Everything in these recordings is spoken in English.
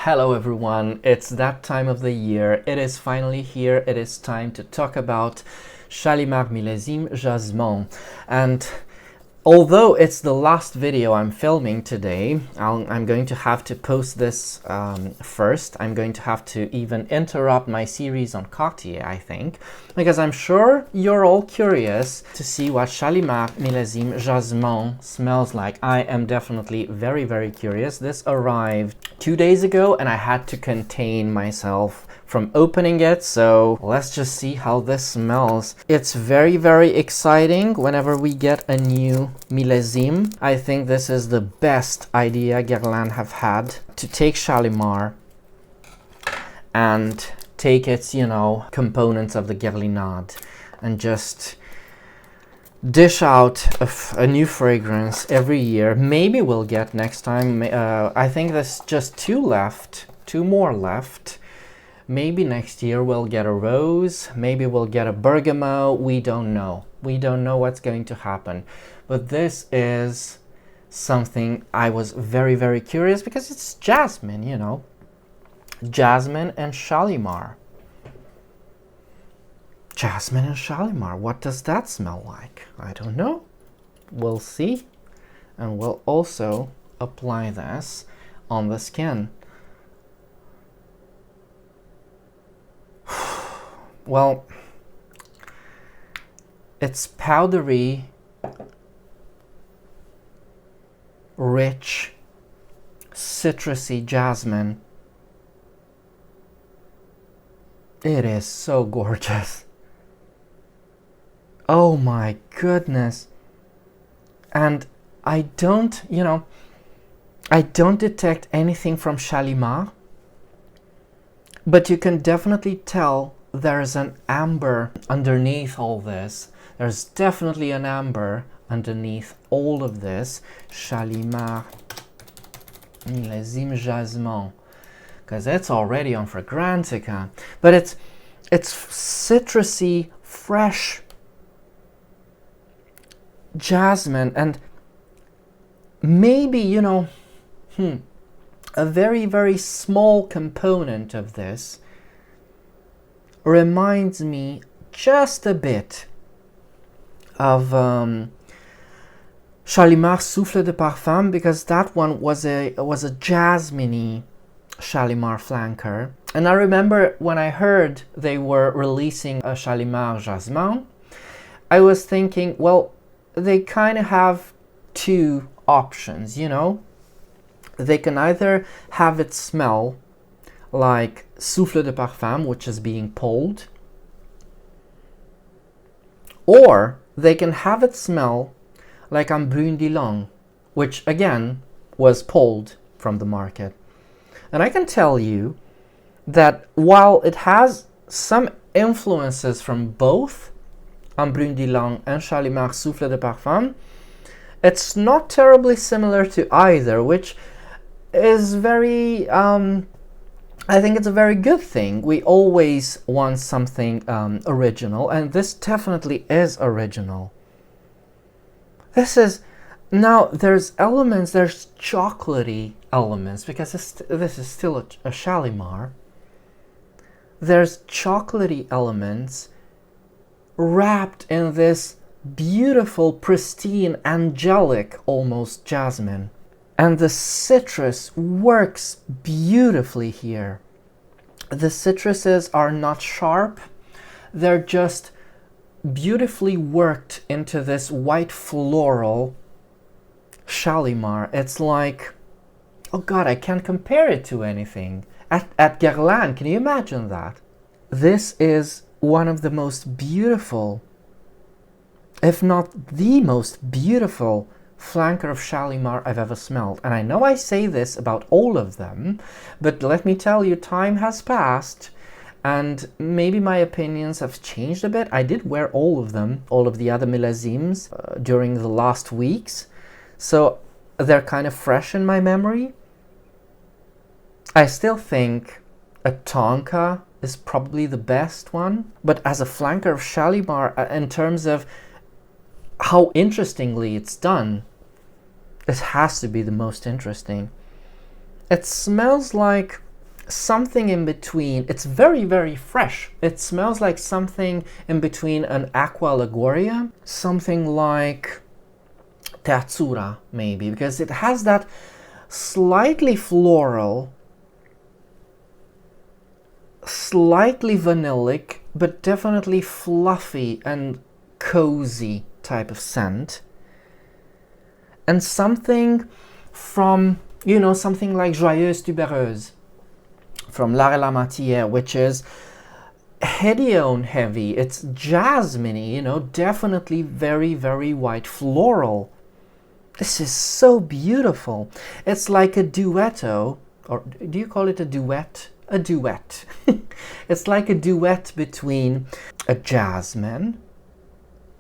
Hello everyone, it's that time of the year. It is finally here. It is time to talk about Shalimar Millésime Jasmin. And although it's the last video I'm filming today, I'm going to have to post this first. I'm going to have to even interrupt my series on Cartier, I think, because I'm sure you're all curious to see what Shalimar Millésime Jasmin smells like. I am definitely very, very curious. This arrived 2 days ago and I had to contain myself from opening it, so let's just see how this smells. It's very, very exciting whenever we get a new millésime. I think this is the best idea Guerlain have had, to take Shalimar and take its, components of the Guerlainade and just dish out a new fragrance every year. Maybe we'll get next time, I think there's just two more left. Maybe next year we'll get a rose, maybe we'll get a bergamot, we don't know. We don't know what's going to happen. But this is something I was very, very curious because it's Jasmin, Jasmin and Shalimar. Jasmin and Shalimar, what does that smell like? I don't know. We'll see. And we'll also apply this on the skin. Well, it's powdery, rich, citrusy jasmine. It is so gorgeous. Oh my goodness. And I don't detect anything from Shalimar, but you can definitely tell there's an amber underneath all this. There's definitely an amber underneath all of this. Shalimar Millésime Jasmin, because it's already on Fragrantica, but it's citrusy, fresh jasmine, and maybe a very, very small component of this reminds me just a bit of Shalimar Souffle de Parfum, because that one was a jasmine-y Shalimar flanker. And I remember when I heard they were releasing a Shalimar Jasmin, I was thinking, well, they kind of have two options, They can either have it smell like Souffle de Parfum, which is being pulled, or they can have it smell like un brun d'ylang, which again was pulled from the market. And I can tell you that while it has some influences from both un brun d'ylang and Shalimar Souffle de Parfum, it's not terribly similar to either, which is very I think it's a very good thing. We always want something original, and this definitely is original. Now there's chocolatey elements, because this is still a Shalimar. There's chocolatey elements wrapped in this beautiful, pristine, angelic, almost jasmine. And the citrus works beautifully here. The citruses are not sharp. They're just beautifully worked into this white floral Shalimar. It's like, oh God, I can't compare it to anything. At Guerlain, can you imagine that? This is one of the most beautiful, if not the most beautiful, flanker of Shalimar I've ever smelled. And I know I say this about all of them, but let me tell you, time has passed and maybe my opinions have changed a bit. I did wear all of them, all of the other millésimes during the last weeks, so they're kind of fresh in my memory. I still think a Tonka is probably the best one, but as a flanker of Shalimar, in terms of how interestingly it's done, it has to be the most interesting. It smells like something in between. It's very, very fresh. It smells like something in between an Aqua Lagoria, something like Terzura maybe, because it has that slightly floral, slightly vanillic, but definitely fluffy and cozy type of scent. And something from, you know, something like Joyeuse Tubereuse from L'Art et la Matière, which is Hedione heavy. It's jasmine-y, you know, definitely very, very white floral. This is so beautiful. It's like a duetto, or do you call it a duet? A duet. It's like a duet between a jasmine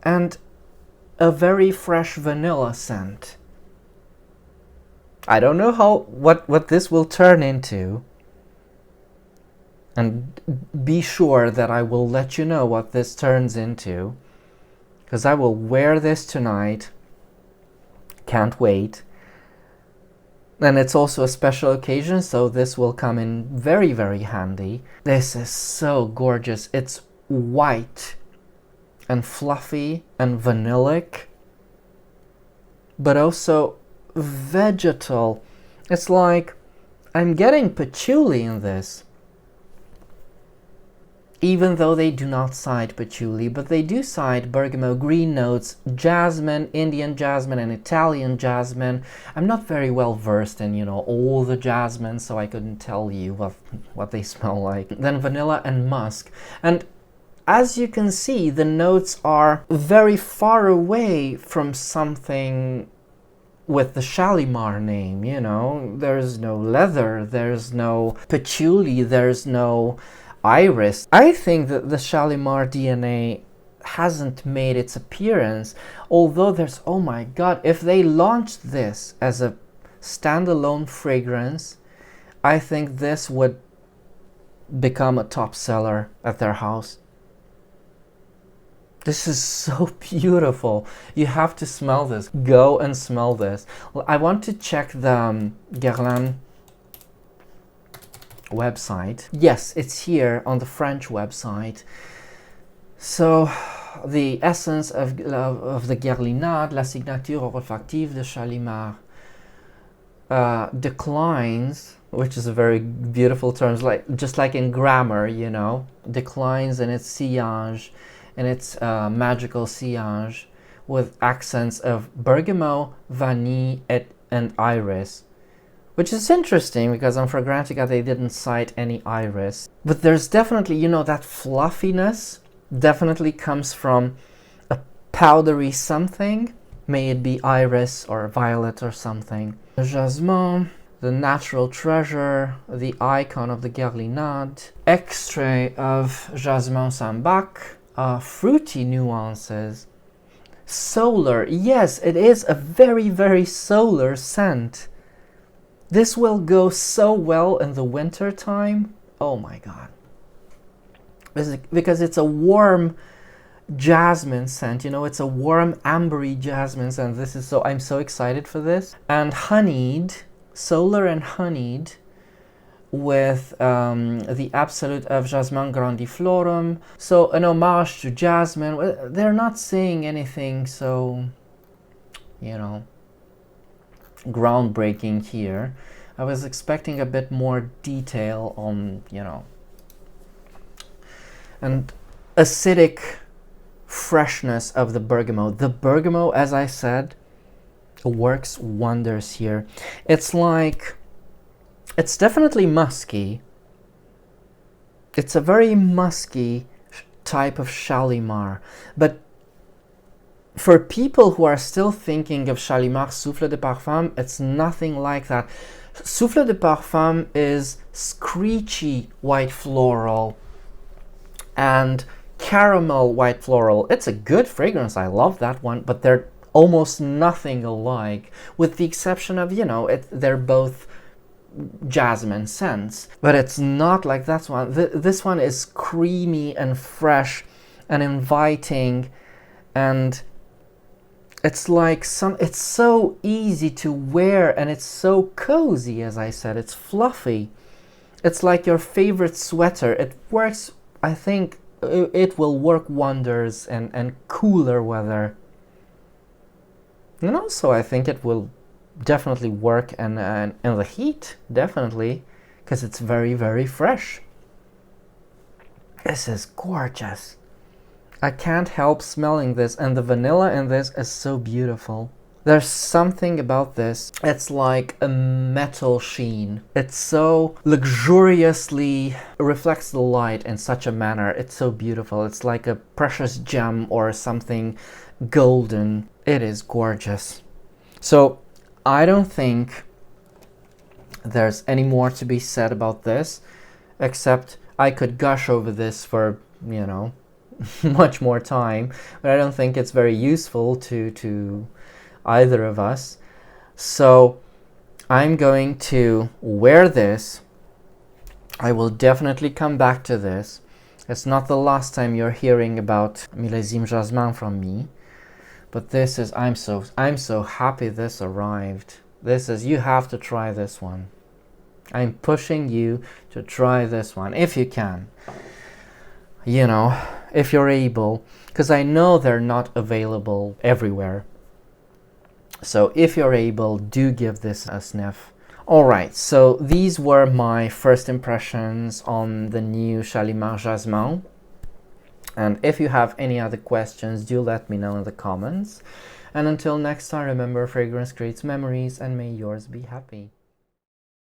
and a very fresh vanilla scent. I don't know what this will turn into, and be sure that I will let you know what this turns into, because I will wear this tonight. Can't wait. And it's also a special occasion, so this will come in very, very handy. This is so gorgeous. It's white and fluffy and vanillic, but also vegetal. It's like I'm getting patchouli in this, even though they do not cite patchouli, but they do cite bergamot, green notes, jasmine, Indian jasmine, and Italian jasmine. I'm not very well versed in, you know, all the jasmine, so I couldn't tell you what they smell like. Then vanilla and musk. And as you can see, the notes are very far away from something with the Shalimar name, you know. There's no leather, there's no patchouli, there's no iris. I think that the Shalimar DNA hasn't made its appearance, although there's, oh my god, if they launched this as a standalone fragrance, I think this would become a top seller at their house. This is so beautiful. You have to smell this. Go and smell this. I want to check the Guerlain website. Yes, it's here on the French website. So, the essence of the Guerlinade, la signature olfactive de Shalimar, declines, which is a very beautiful term, just like in grammar, you know, declines in its sillage, in its magical sillage, with accents of bergamot, vanille, and iris. Which is interesting, because on Fragrantica they didn't cite any iris. But there's definitely, you know, that fluffiness definitely comes from a powdery something. May it be iris or violet or something. Jasmin, the natural treasure, the icon of the Guerlinade. Extrait of Jasmin Sambac, fruity nuances. Solar, yes, it is a very, very solar scent. This will go so well in the winter time. Oh my god. Because it's a warm jasmine scent, you know, it's a warm ambery jasmine scent. This is so, I'm so excited for this. And honeyed, solar and honeyed, with the absolute of Jasmin grandiflorum. So an homage to jasmine. They're not saying anything so, you know, groundbreaking here. I was expecting a bit more detail on, you know, and acidic freshness of the bergamot. The bergamot, as I said, works wonders here. It's like, it's definitely musky. It's a very musky type of Shalimar, but for people who are still thinking of Shalimar Souffle de Parfum, it's nothing like that. Souffle de Parfum is screechy white floral and caramel white floral. It's a good fragrance, I love that one, but they're almost nothing alike, with the exception of, you know, they're both jasmine scents, but it's not like that one. This one is creamy and fresh and inviting, and it's like it's so easy to wear, and it's so cozy, as I said. It's fluffy. It's like your favorite sweater. It works, I think it will work wonders and cooler weather. And also I think it will definitely work in the heat, definitely, because it's very, very fresh. This is gorgeous. I can't help smelling this, and the vanilla in this is so beautiful. There's something about this, it's like a metal sheen. It's so luxuriously reflects the light in such a manner. It's so beautiful. It's like a precious gem or something golden. It is gorgeous. So I don't think there's any more to be said about this, except I could gush over this for, you know, much more time, but I don't think it's very useful to either of us. So I'm going to wear this. I will definitely come back to this. It's not the last time you're hearing about Millésime Jasmin from me, but this is, I'm so happy this arrived. This is, you have to try this one. I'm pushing you to try this one if you can, you know, if you're able, because I know they're not available everywhere. So if you're able, do give this a sniff. Alright, so these were my first impressions on the new Shalimar Jasmin. And if you have any other questions, do let me know in the comments. And until next time, remember, fragrance creates memories, and may yours be happy.